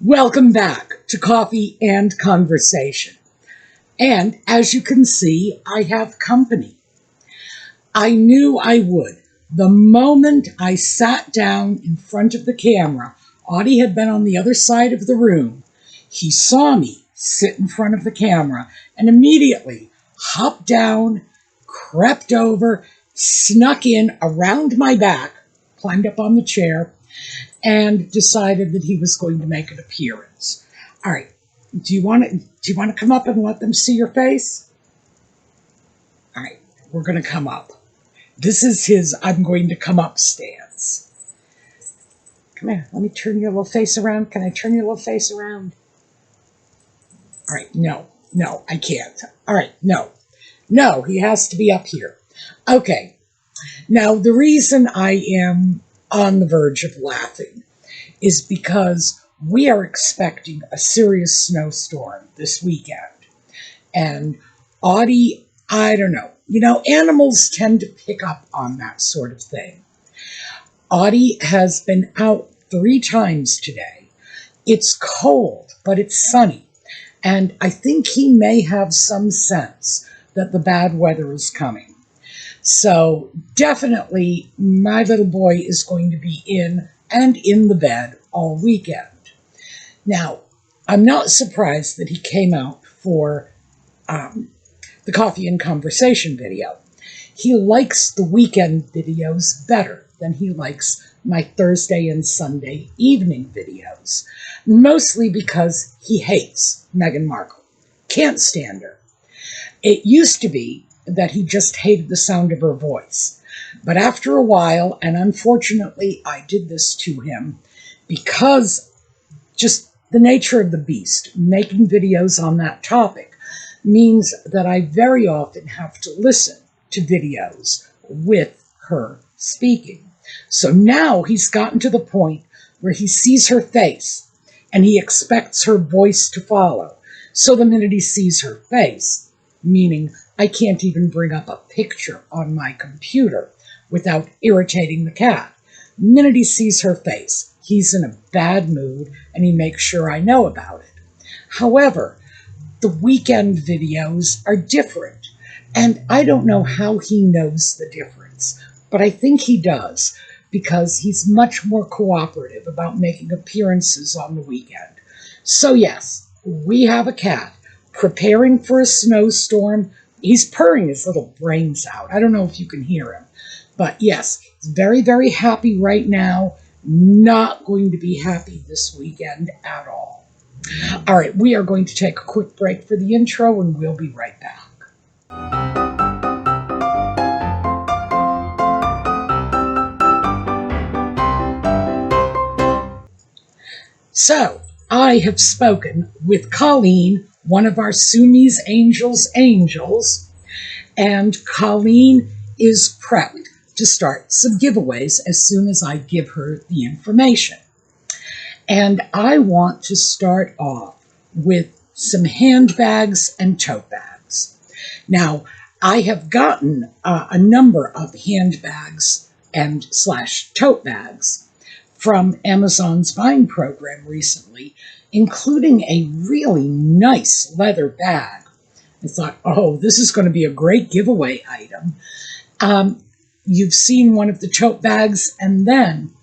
Welcome back to Coffee and Conversation. And as you can see, I have company. I knew I would. The moment I sat down in front of the camera, Audie had been on the other side of the room. He saw me sit in front of the camera and immediately hopped down, crept over, snuck in around my back, climbed up on the chair, and decided that he was going to make an appearance. All right, do you want to come up and let them see your face? All right, we're going to come up. This is his I'm going to come up stance. Come here, let me turn your little face around. Can I turn your little face around? All right, no, I can't. All right, no, he has to be up here. Okay, now the reason I am on the verge of laughing is because we are expecting a serious snowstorm this weekend. And Audie, I don't know. You know, animals tend to pick up on that sort of thing. Audie has been out 3 times today. It's cold, but it's sunny. And I think he may have some sense that the bad weather is coming. So definitely my little boy is going to be in the bed all weekend. Now, I'm not surprised that he came out for the Coffee and Conversation video. He likes the weekend videos better than he likes my Thursday and Sunday evening videos, mostly because he hates Meghan Markle. Can't stand her. It used to be that he just hated the sound of her voice. But after a while, and unfortunately I did this to him, because just the nature of the beast, making videos on that topic means that I very often have to listen to videos with her speaking. So now he's gotten to the point where he sees her face and he expects her voice to follow. So the minute he sees her face, meaning I can't even bring up a picture on my computer without irritating the cat. The minute he sees her face, he's in a bad mood and he makes sure I know about it. However, the weekend videos are different, and I don't know how he knows the difference, but I think he does because he's much more cooperative about making appearances on the weekend. So yes, we have a cat preparing for a snowstorm. He's purring his little brains out. I don't know if you can hear him. But yes, he's very, very happy right now. Not going to be happy this weekend at all. All right, we are going to take a quick break for the intro, and we'll be right back. So, I have spoken with Colleen, one of our suemeangels angels, and Colleen is prepped to start some giveaways as soon as I give her the information. And I want to start off with some handbags and tote bags. Now, I have gotten a number of handbags and / tote bags from Amazon's buying program recently, including a really nice leather bag. I thought, oh, this is going to be a great giveaway item. You've seen one of the tote bags, and then,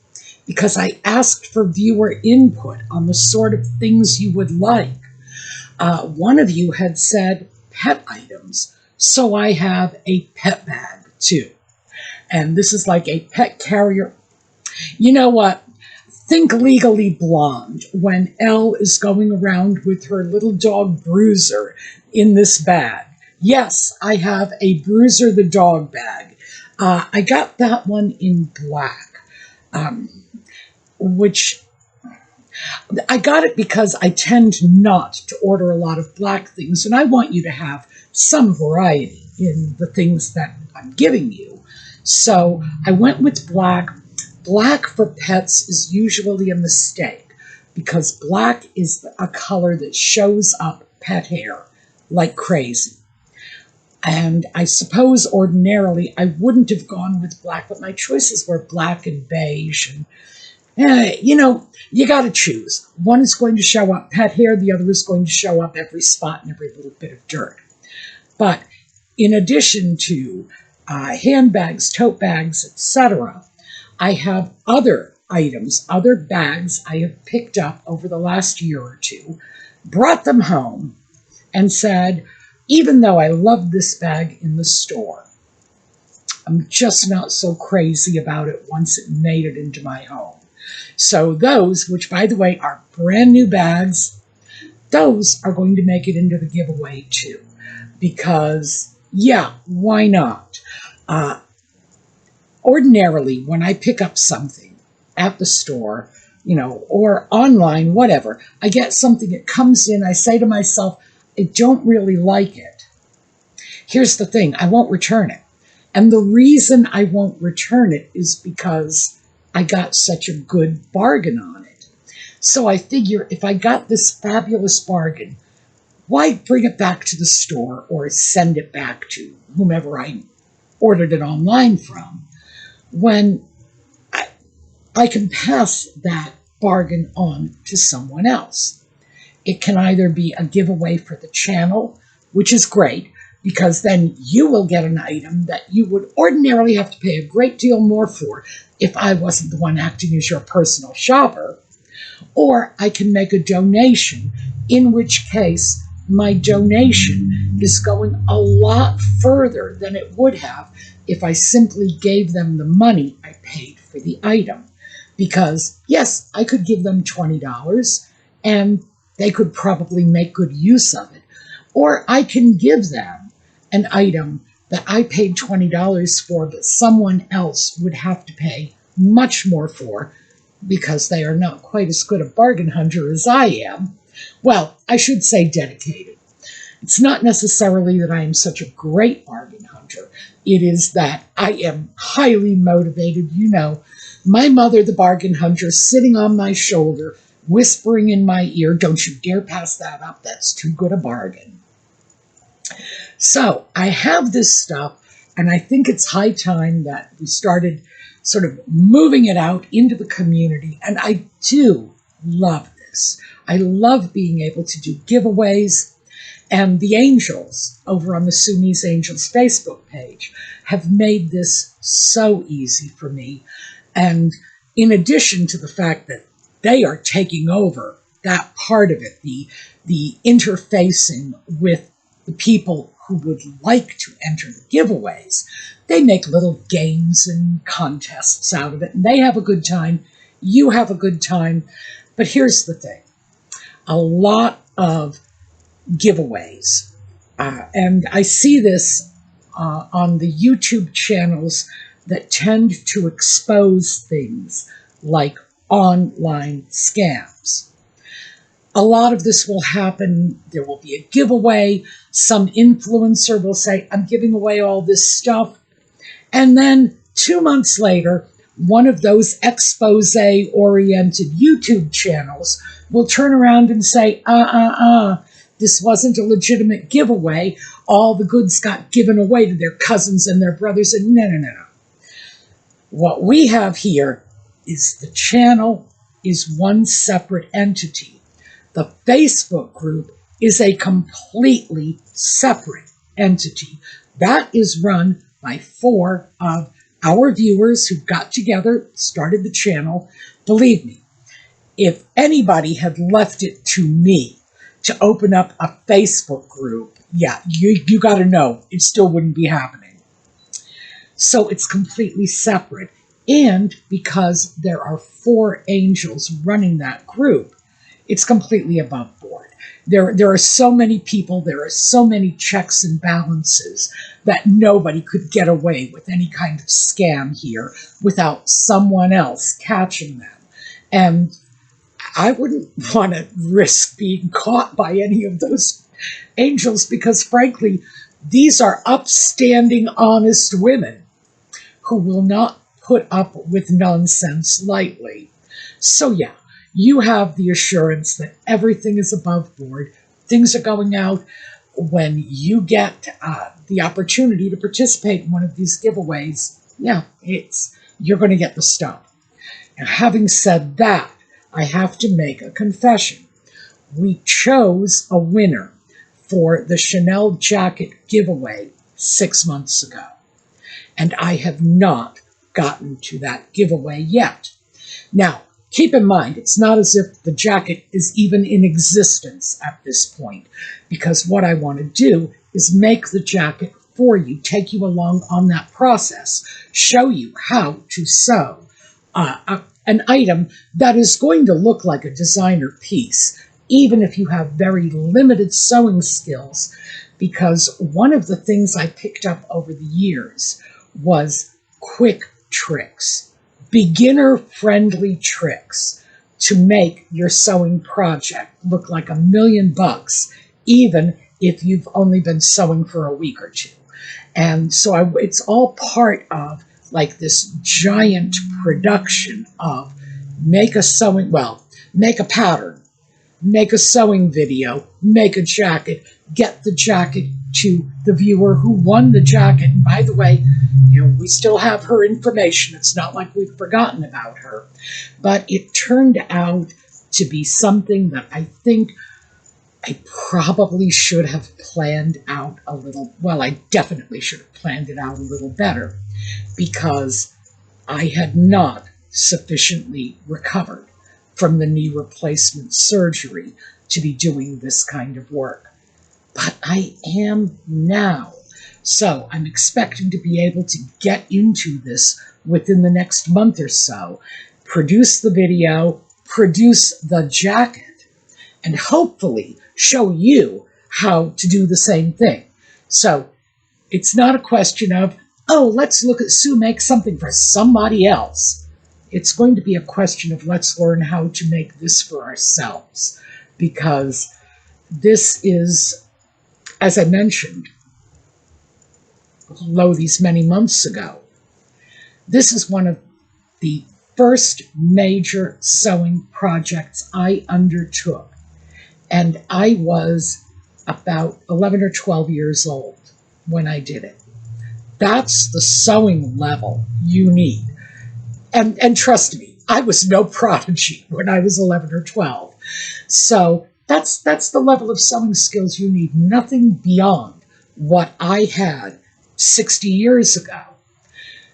because I asked for viewer input on the sort of things you would like, one of you had said pet items, so I have a pet bag too. And this is like a pet carrier. You know what? Think Legally Blonde when Elle is going around with her little dog Bruiser in this bag. Yes, I have a Bruiser the dog bag. I got that one in black, which I got it because I tend not to order a lot of black things, and I want you to have some variety in the things that I'm giving you. So I went with black. Black for pets is usually a mistake because black is a color that shows up pet hair like crazy. And I suppose ordinarily I wouldn't have gone with black, but my choices were black and beige. And You know, you got to choose. One is going to show up pet hair. The other is going to show up every spot and every little bit of dirt. But in addition to handbags, tote bags, etc., I have other items, other bags I have picked up over the last year or two, brought them home, and said, even though I loved this bag in the store, I'm just not so crazy about it once it made it into my home. So those, which by the way are brand new bags, those are going to make it into the giveaway too. Because, yeah, why not? Ordinarily, when I pick up something at the store, you know, or online, whatever, I get something, it comes in, I say to myself, I don't really like it. Here's the thing, I won't return it. And the reason I won't return it is because I got such a good bargain on it. So I figure if I got this fabulous bargain, why bring it back to the store or send it back to whomever I ordered it online from, when I can pass that bargain on to someone else. It can either be a giveaway for the channel, which is great, because then you will get an item that you would ordinarily have to pay a great deal more for if I wasn't the one acting as your personal shopper. Or I can make a donation, in which case my donation is going a lot further than it would have if I simply gave them the money I paid for the item. Because, yes, I could give them $20 and they could probably make good use of it. Or I can give them an item that I paid $20 for, but someone else would have to pay much more for because they are not quite as good a bargain hunter as I am. Well, I should say dedicated. It's not necessarily that I am such a great bargain hunter. It is that I am highly motivated. You know, my mother, the bargain hunter, sitting on my shoulder, whispering in my ear, don't you dare pass that up. That's too good a bargain. So I have this stuff, and I think it's high time that we started sort of moving it out into the community. And I do love this. I love being able to do giveaways. And the angels over on the suemeangels Facebook page have made this so easy for me. And in addition to the fact that they are taking over that part of it, the interfacing with the people who would like to enter the giveaways, they make little games and contests out of it, and they have a good time. You have a good time. But here's the thing. A lot of giveaways, and I see this on the YouTube channels that tend to expose things like online scams. A lot of this will happen. There will be a giveaway. Some influencer will say, I'm giving away all this stuff. And then 2 months later, one of those expose-oriented YouTube channels will turn around and say, this wasn't a legitimate giveaway. All the goods got given away to their cousins and their brothers. And no. What we have here is the channel is one separate entity. The Facebook group is a completely separate entity. That is run by 4 of our viewers who got together, started the channel. Believe me, if anybody had left it to me to open up a Facebook group, yeah, you got to know, it still wouldn't be happening. So it's completely separate. And because there are 4 angels running that group, it's completely above board. There are so many people, there are so many checks and balances that nobody could get away with any kind of scam here without someone else catching them. And I wouldn't want to risk being caught by any of those angels because, frankly, these are upstanding, honest women who will not put up with nonsense lightly. So, yeah. You have the assurance that everything is above board. Things are going out. When you get the opportunity to participate in one of these giveaways, yeah, you're going to get the stuff. Now, having said that, I have to make a confession. We chose a winner for the Chanel jacket giveaway 6 months ago, and I have not gotten to that giveaway yet. Now, keep in mind, it's not as if the jacket is even in existence at this point, because what I want to do is make the jacket for you, take you along on that process, show you how to sew an item that is going to look like a designer piece, even if you have very limited sewing skills, because one of the things I picked up over the years was quick tricks, beginner-friendly tricks to make your sewing project look like $1,000,000, even if you've only been sewing for a week or two. And so it's all part of like this giant production of make a pattern, make a sewing video, make a jacket, get the jacket to the viewer who won the jacket. And by the way, we still have her information. It's not like we've forgotten about her. But it turned out to be something that I think I probably should have planned out a little. Well, I definitely should have planned it out a little better, because I had not sufficiently recovered from the knee replacement surgery to be doing this kind of work. But I am now. So I'm expecting to be able to get into this within the next month or so, produce the video, produce the jacket, and hopefully show you how to do the same thing. So it's not a question of, oh, let's look at Sue make something for somebody else. It's going to be a question of let's learn how to make this for ourselves, because this is, as I mentioned, lo these many months ago, this is one of the first major sewing projects I undertook, and I was about 11 or 12 years old when I did it. That's the sewing level you need. And trust me, I was no prodigy when I was 11 or 12. So that's the level of sewing skills you need, nothing beyond what I had 60 years ago.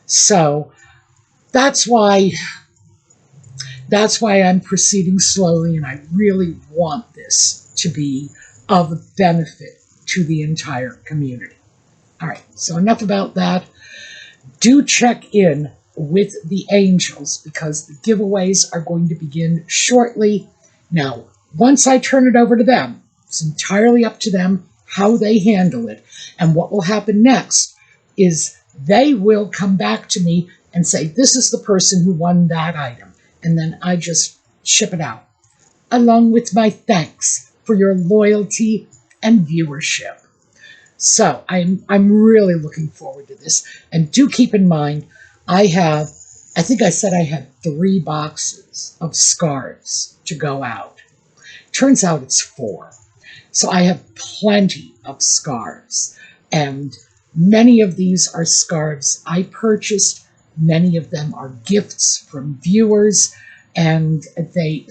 So that's why I'm proceeding slowly, and I really want this to be of benefit to the entire community. All right, so enough about that. Do check in with the angels, because the giveaways are going to begin shortly. Now, once I turn it over to them, it's entirely up to them how they handle it. And what will happen next is they will come back to me and say, this is the person who won that item. And then I just ship it out, along with my thanks for your loyalty and viewership. So I'm really looking forward to this. And do keep in mind, I think I said I had 3 boxes of scarves to go out. Turns out it's 4. So I have plenty of scarves. And many of these are scarves I purchased. Many of them are gifts from viewers. And they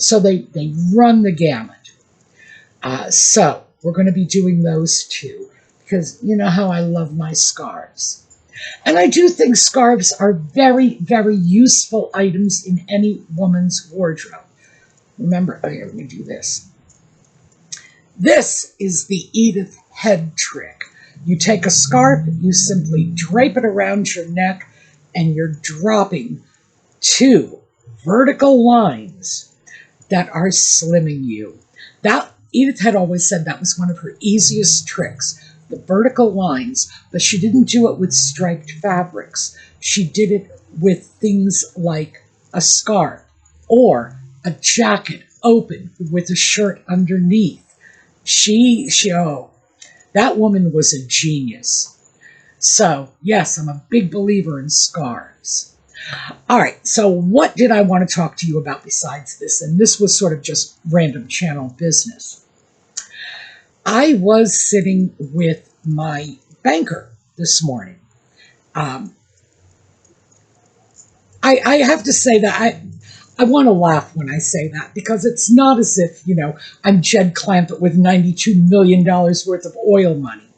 run the gamut. So we're going to be doing those too, because you know how I love my scarves. And I do think scarves are very, very useful items in any woman's wardrobe. Remember, oh, here, let me do this. This is the Edith head trick. You take a scarf, you simply drape it around your neck, and you're dropping 2 vertical lines that are slimming you. That Edith had always said that was one of her easiest tricks, the vertical lines, but she didn't do it with striped fabrics. She did it with things like a scarf or a jacket open with a shirt underneath. That woman was a genius. So, yes, I'm a big believer in scarves. All right, so what did I want to talk to you about besides this? And this was sort of just random channel business. I was sitting with my banker this morning. I have to say that I want to laugh when I say that because it's not as if, I'm Jed Clampett with $92 million worth of oil money.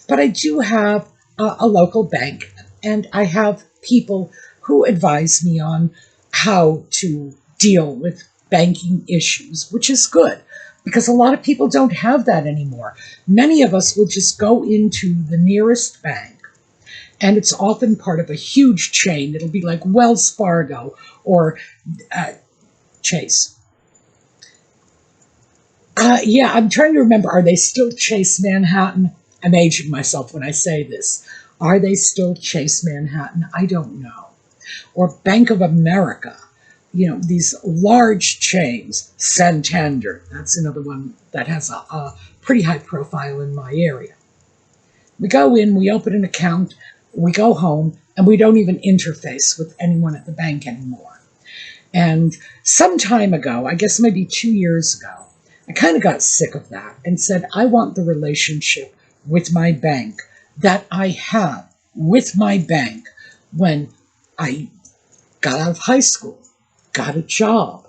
But I do have a local bank, and I have people who advise me on how to deal with banking issues, which is good because a lot of people don't have that anymore. Many of us will just go into the nearest bank, and it's often part of a huge chain. It'll be like Wells Fargo or Chase. Yeah, I'm trying to remember. Are they still Chase Manhattan? I'm aging myself when I say this. Are they still Chase Manhattan? I don't know. Or Bank of America. These large chains. Santander. That's another one that has a pretty high profile in my area. We go in, we open an account, we go home, and we don't even interface with anyone at the bank anymore. And some time ago, I guess maybe 2 years ago, I kind of got sick of that and said, I want the relationship with my bank that I had with my bank when I got out of high school, got a job.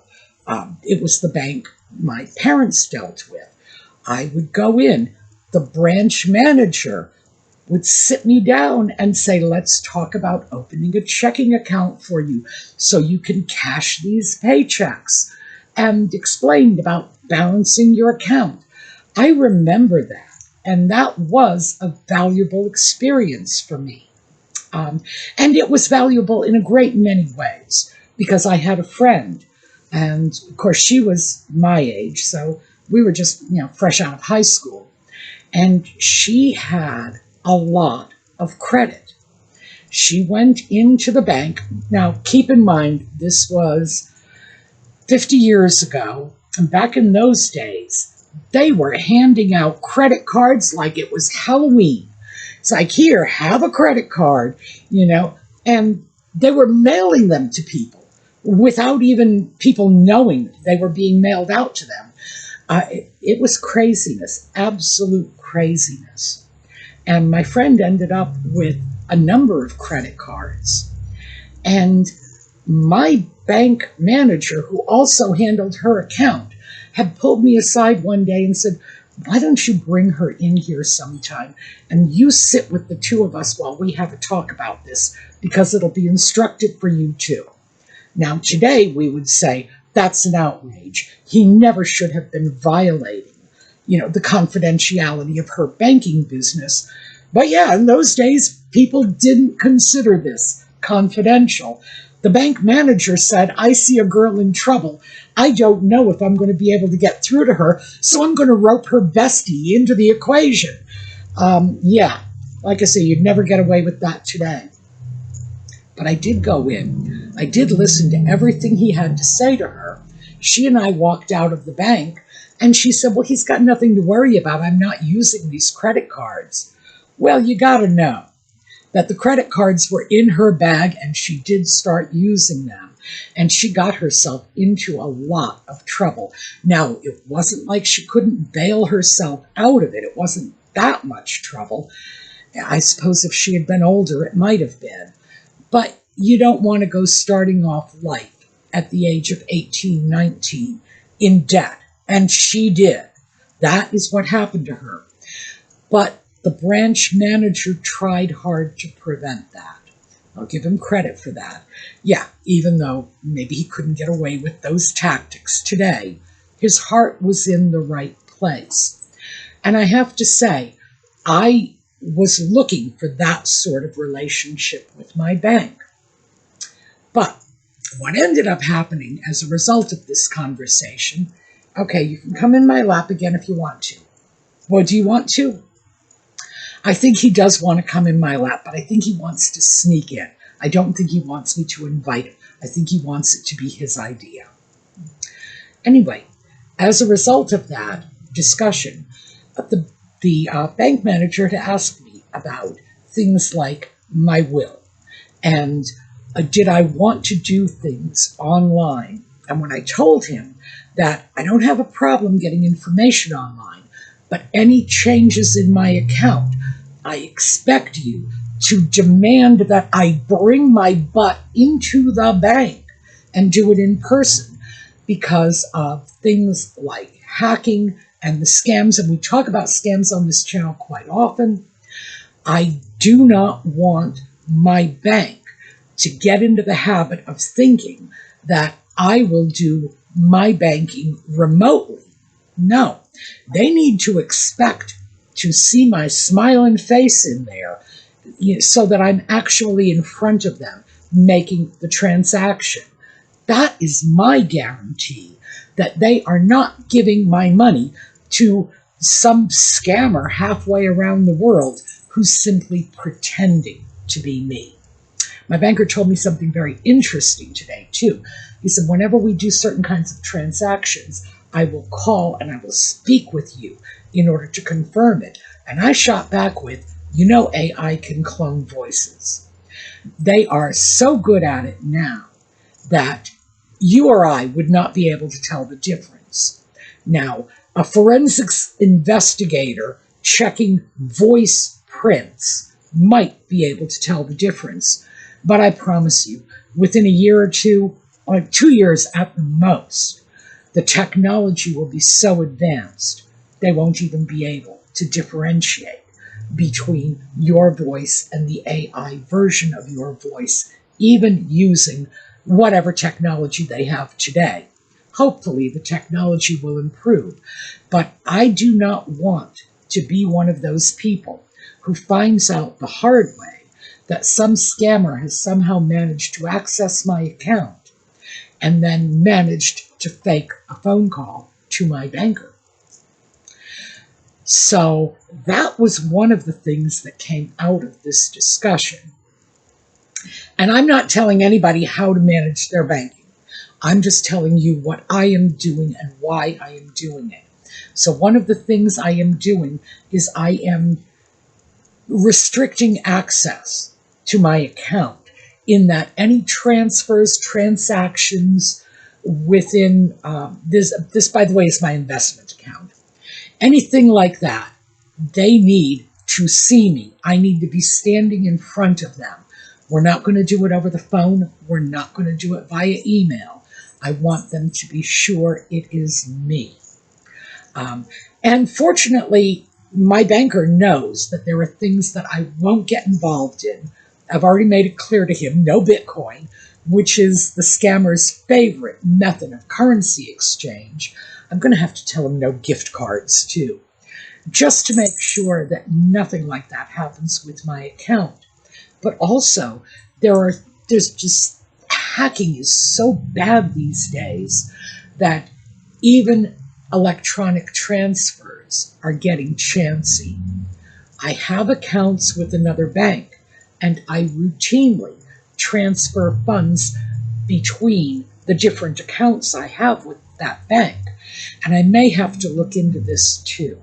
It was the bank my parents dealt with. I would go in, the branch manager would sit me down and say, let's talk about opening a checking account for you so you can cash these paychecks, and explained about balancing your account. I remember that, and that was a valuable experience for me. And it was valuable in a great many ways because I had a friend, and of course she was my age, so we were just, fresh out of high school, and she had a lot of credit. She went into the bank. Now, keep in mind, this was 50 years ago, and back in those days, they were handing out credit cards like it was Halloween. It's like, here, have a credit card, and they were mailing them to people without even people knowing they were being mailed out to them. It was craziness, absolute craziness. And my friend ended up with a number of credit cards. And my bank manager, who also handled her account, had pulled me aside one day and said, why don't you bring her in here sometime and you sit with the two of us while we have a talk about this, because it'll be instructive for you too. Now, today we would say that's an outrage. He never should have been violating the confidentiality of her banking business. But yeah, in those days, people didn't consider this confidential. The bank manager said, I see a girl in trouble. I don't know if I'm going to be able to get through to her, so I'm going to rope her bestie into the equation. Yeah, like I say, you'd never get away with that today. But I did go in. I did listen to everything he had to say to her. She and I walked out of the bank, and she said, well, he's got nothing to worry about. I'm not using these credit cards. Well, you got to know that the credit cards were in her bag, and she did start using them. And she got herself into a lot of trouble. Now, it wasn't like she couldn't bail herself out of it. It wasn't that much trouble. I suppose if she had been older, it might have been. But you don't want to go starting off life at the age of 18, 19 in debt. And she did. That is what happened to her. But the branch manager tried hard to prevent that. I'll give him credit for that. Yeah, even though maybe he couldn't get away with those tactics today, his heart was in the right place. And I have to say, I was looking for that sort of relationship with my bank. But what ended up happening as a result of this conversation, okay, you can come in my lap again if you want to. Well, do you want to? I think he does want to come in my lap, but I think he wants to sneak in. I don't think he wants me to invite him. I think he wants it to be his idea. Anyway, as a result of that discussion, the bank manager had asked me about things like my will and did I want to do things online. And when I told him that I don't have a problem getting information online, but any changes in my account, I expect you to demand that I bring my butt into the bank and do it in person because of things like hacking and the scams. And we talk about scams on this channel quite often. I do not want my bank to get into the habit of thinking that I will do my banking remotely. No, they need to expect to see my smiling face in there so that I'm actually in front of them making the transaction. That is my guarantee that they are not giving my money to some scammer halfway around the world who's simply pretending to be me. My banker told me something very interesting today, too. He said, whenever we do certain kinds of transactions, I will call and I will speak with you in order to confirm it. And I shot back with, you know, AI can clone voices. They are so good at it now that you or I would not be able to tell the difference. Now, a forensics investigator checking voice prints might be able to tell the difference. But I promise you, within a year or two, or 2 years at the most, the technology will be so advanced, they won't even be able to differentiate between your voice and the AI version of your voice, even using whatever technology they have today. Hopefully, the technology will improve. But I do not want to be one of those people who finds out the hard way that some scammer has somehow managed to access my account and then managed to fake a phone call to my banker. So that was one of the things that came out of this discussion. And I'm not telling anybody how to manage their banking. I'm just telling you what I am doing and why I am doing it. So one of the things I am doing is I am restricting access to my account, in that any transfers, transactions within, this, by the way, is my investment account. Anything like that, they need to see me. I need to be standing in front of them. We're not going to do it over the phone. We're not going to do it via email. I want them to be sure it is me. And fortunately, my banker knows that there are things that I won't get involved in. I've already made it clear to him, no Bitcoin, which is the scammer's favorite method of currency exchange. I'm going to have to tell him no gift cards, too, just to make sure that nothing like that happens with my account. But also, there's just, hacking is so bad these days that even electronic transfers are getting chancy. I have accounts with another bank, and I routinely transfer funds between the different accounts I have with that bank. And I may have to look into this too.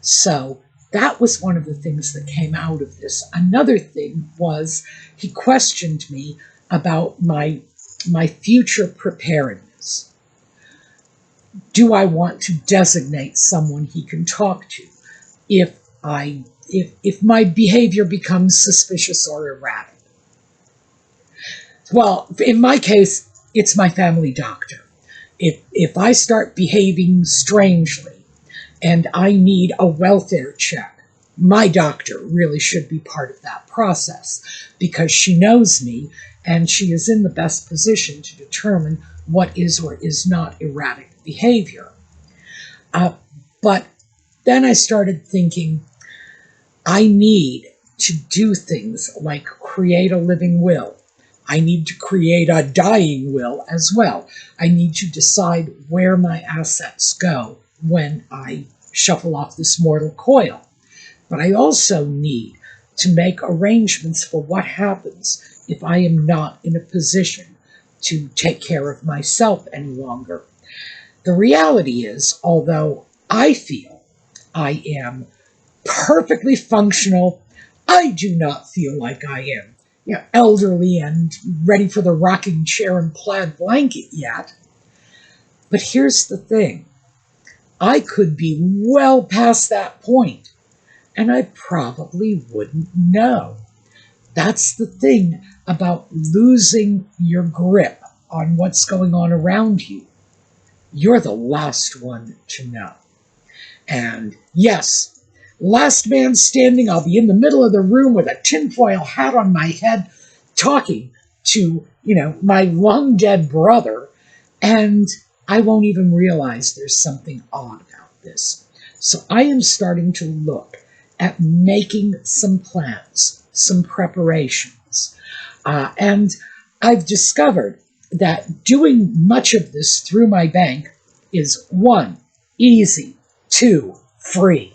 So that was one of the things that came out of this. Another thing was he questioned me about my future preparedness. Do I want to designate someone he can talk to if my behavior becomes suspicious or erratic? Well, in my case, it's my family doctor. If I start behaving strangely and I need a welfare check, my doctor really should be part of that process because she knows me and she is in the best position to determine what is or is not erratic behavior. But then I started thinking, I need to do things like create a living will. I need to create a dying will as well. I need to decide where my assets go when I shuffle off this mortal coil. But I also need to make arrangements for what happens if I am not in a position to take care of myself any longer. The reality is, although I feel I am perfectly functional, I do not feel like I am elderly and ready for the rocking chair and plaid blanket yet. But here's the thing. I could be well past that point, and I probably wouldn't know. That's the thing about losing your grip on what's going on around you, you're the last one to know. And yes, last man standing, I'll be in the middle of the room with a tinfoil hat on my head talking to, my long dead brother, and I won't even realize there's something odd about this. So I am starting to look at making some plans, some preparations. And I've discovered that doing much of this through my bank is 1, easy, 2, free.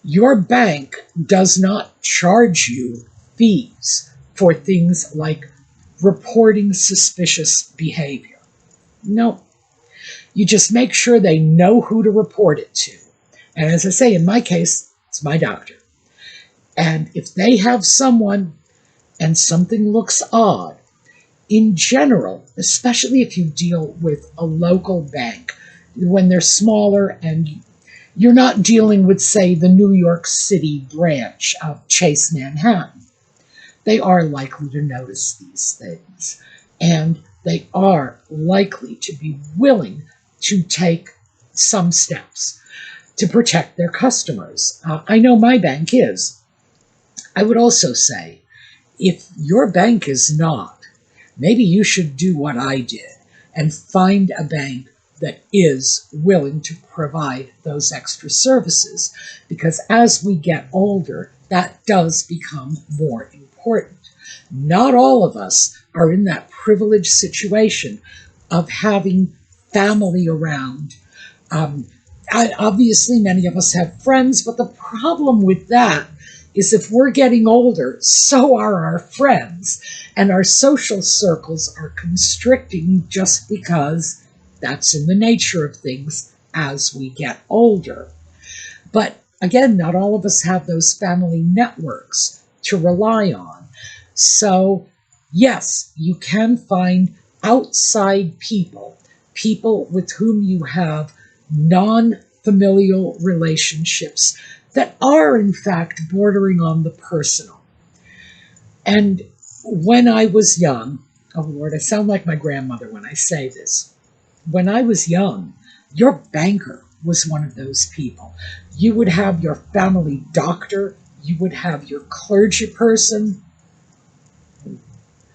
Your bank does not charge you fees for things like reporting suspicious behavior. No. You just make sure they know who to report it to. And as I say, in my case, it's my doctor. And if they have someone and something looks odd, in general, especially if you deal with a local bank, when they're smaller and you're not dealing with, say, the New York City branch of Chase Manhattan, they are likely to notice these things. And they are likely to be willing to take some steps to protect their customers. I know my bank is. I would also say, if your bank is not, maybe you should do what I did and find a bank that is willing to provide those extra services, because as we get older, that does become more important. Not all of us are in that privileged situation of having family around. Obviously, many of us have friends, but the problem with that is if we're getting older, so are our friends, and our social circles are constricting just because that's in the nature of things as we get older. But again, not all of us have those family networks to rely on. So yes, you can find outside people with whom you have non-familial relationships that are, in fact, bordering on the personal. And when I was young, oh Lord, I sound like my grandmother when I say this. When I was young, your banker was one of those people. You would have your family doctor, you would have your clergy person.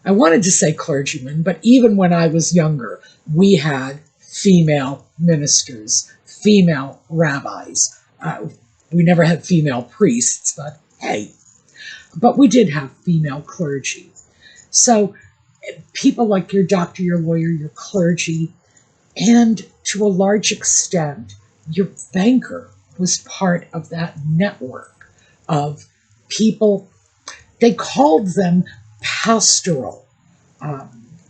I wanted to say clergyman, but even when I was younger, we had female ministers, female rabbis. We never had female priests, but hey. But we did have female clergy. So people like your doctor, your lawyer, your clergy, and to a large extent, your banker was part of that network of people. They called them pastoral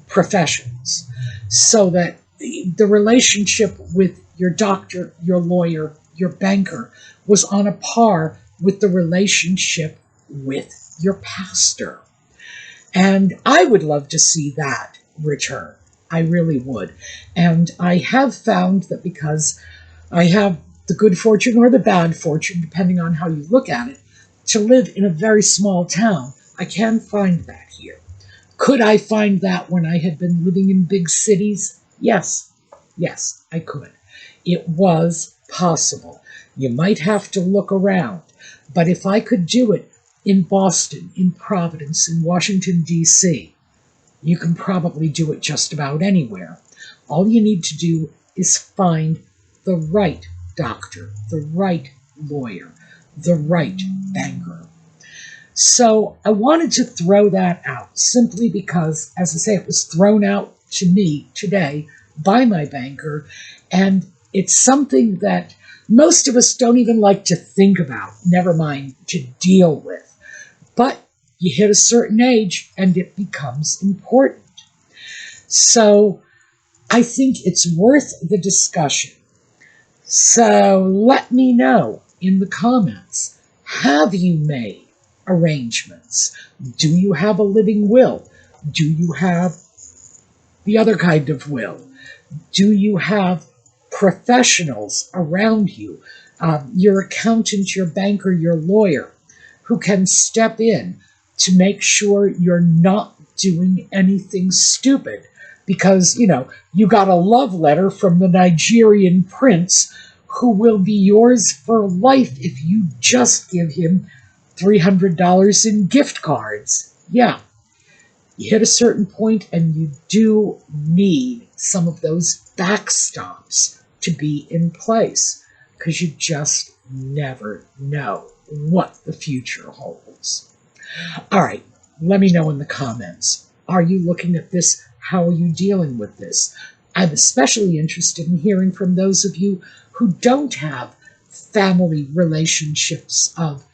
professions, so that the relationship with your doctor, your lawyer, your banker was on a par with the relationship with your pastor. And I would love to see that return. I really would. And I have found that because I have the good fortune or the bad fortune, depending on how you look at it, to live in a very small town, I can find that here. Could I find that when I had been living in big cities? Yes, I could. It was possible. You might have to look around, but if I could do it in Boston, in Providence, in Washington, D.C., you can probably do it just about anywhere. All you need to do is find the right doctor, the right lawyer, the right banker. So I wanted to throw that out simply because, as I say, it was thrown out to me today by my banker, and it's something that most of us don't even like to think about, never mind to deal with. But you hit a certain age and it becomes important. So I think it's worth the discussion. So let me know in the comments, have you made arrangements? Do you have a living will? Do you have the other kind of will? Do you have professionals around you, your accountant, your banker, your lawyer, who can step in to make sure you're not doing anything stupid because, you got a love letter from the Nigerian prince who will be yours for life if you just give him $300 in gift cards. Yeah, you hit a certain point and you do need some of those backstops to be in place because you just never know what the future holds. All right, let me know in the comments. Are you looking at this? How are you dealing with this? I'm especially interested in hearing from those of you who don't have family relationships of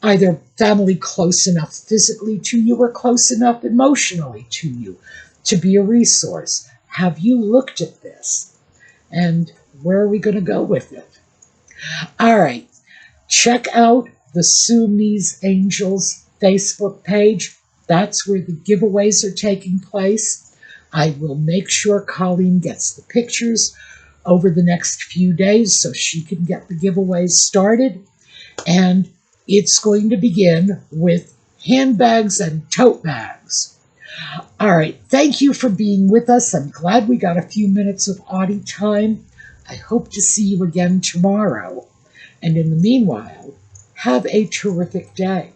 either family close enough physically to you or close enough emotionally to you to be a resource. Have you looked at this? And where are we going to go with it? All right, check out the suemeangels Facebook page. That's where the giveaways are taking place. I will make sure Colleen gets the pictures over the next few days so she can get the giveaways started. And it's going to begin with handbags and tote bags. All right, thank you for being with us. I'm glad we got a few minutes of Audie time. I hope to see you again tomorrow. And in the meanwhile, have a terrific day.